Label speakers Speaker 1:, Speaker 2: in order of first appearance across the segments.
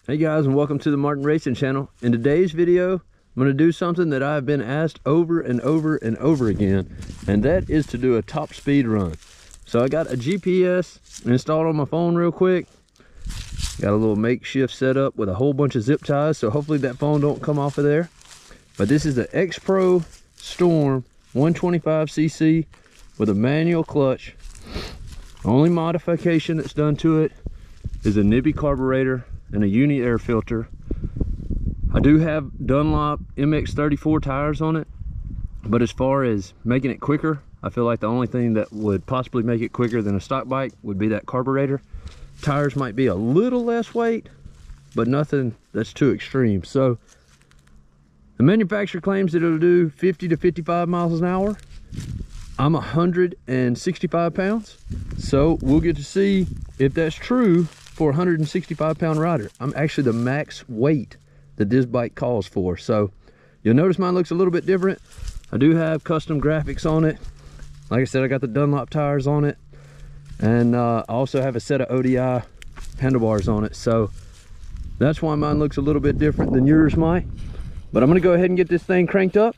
Speaker 1: Hey guys, and welcome to the Martin Racing channel. In today's video, I'm going to do something that I've been asked over and over and over again, and that is to do a top speed run. So I got a GPS installed on my phone real quick. Got a little makeshift setup with a whole bunch of zip ties, so hopefully that phone don't come off of there. But this is the x-prostorm 125cc with a manual clutch. Only modification that's done to it is a Nibbi carburetor and a uni air filter. I do have Dunlop MX34 tires on it, but as far as making it quicker, I feel like the only thing that would possibly make it quicker than a stock bike would be that carburetor. Tires might be a little less weight, but nothing that's too extreme. So the manufacturer claims that it'll do 50 to 55 miles an hour. I'm 165 pounds, so we'll get to see if that's true for a 165 pound rider. I'm actually the max weight that this bike calls for. So you'll notice mine looks a little bit different. I do have custom graphics on it. Like I said, I got the Dunlop tires on it, and I also have a set of ODI handlebars on it. So that's why mine looks a little bit different than yours might. But I'm gonna go ahead and get this thing cranked up.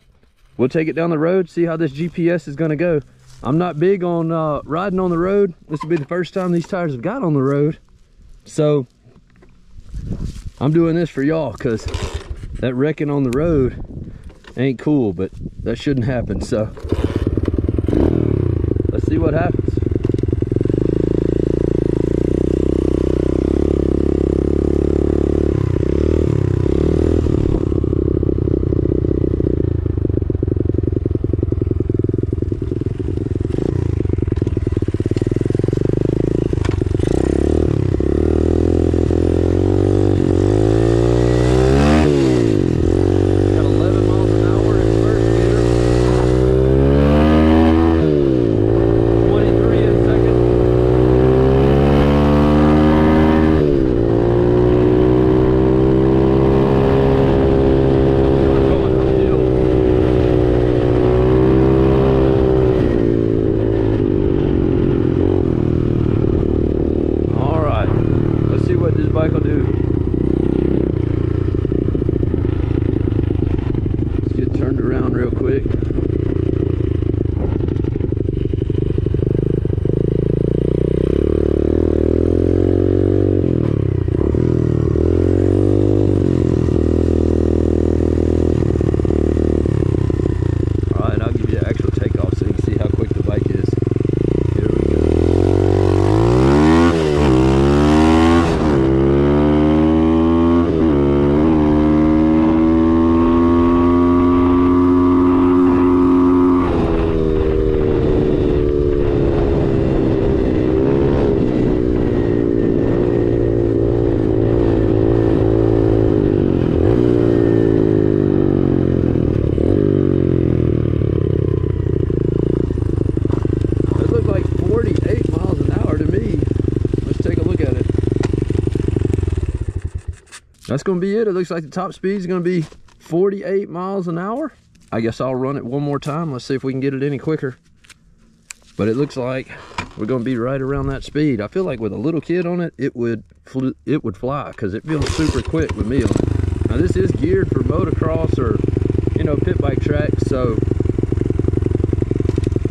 Speaker 1: We'll take it down the road, see how this GPS is gonna go. I'm not big on riding on the road. This will be the first time these tires have got on the road. So I'm doing this for y'all, because that wrecking on the road ain't cool, but that shouldn't happen. So let's see what happens. Bike will do. Let's get turned around real quick. Alright, I'll give you the actual takeoff so you can see how quick the bike is. Here we go. That's going to be it. It looks like the top speed is going to be 48 miles an hour. I guess I'll run it one more time. Let's see if we can get it any quicker. But it looks like we're going to be right around that speed. I feel like with a little kid on it, it would fly, because it feels super quick with me on it. Now this is geared for motocross or, you know, pit bike track, so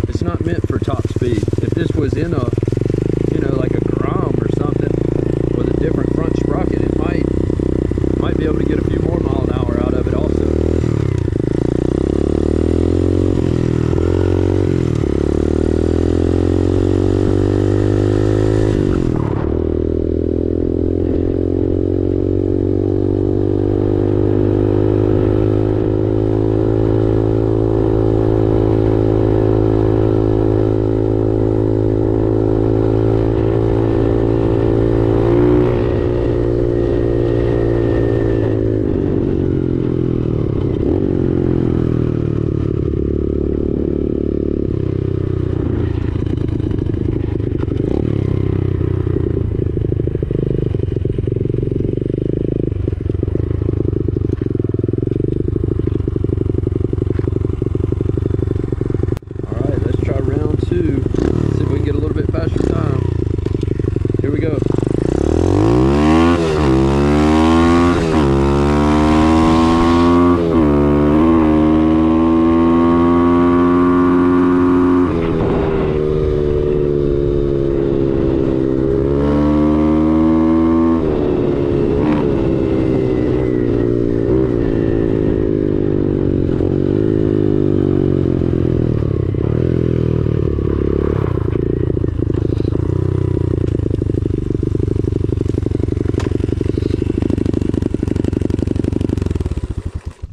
Speaker 1: it's not meant for top speed. If this was in a, you know, like a Grom or something with a different front sprocket, it might be able to get a few more mile an hour out of it also.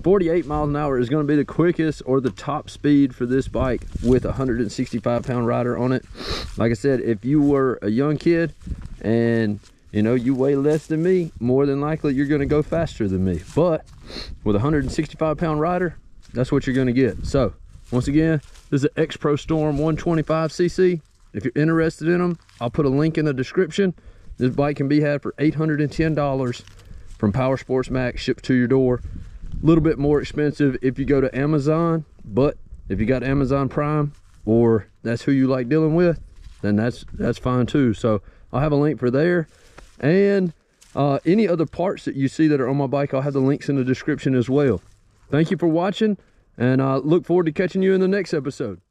Speaker 1: 48 miles an hour is going to be the quickest or the top speed for this bike with a 165-pound rider on it. Like I said, if you were a young kid and you weigh less than me, more than likely you're going to go faster than me. But with a 165-pound rider, that's what you're going to get. So once again, this is an x-prostorm 125cc. If you're interested in them, I'll put a link in the description. This bike can be had for $810 from Power Sports Max, shipped to your door. A little bit more expensive if you go to Amazon, but if you got Amazon Prime or that's who you like dealing with, then that's fine too. So I'll have a link for there, and any other parts that you see that are on my bike, I'll have the links in the description as well. Thank you for watching, and I look forward to catching you in the next episode.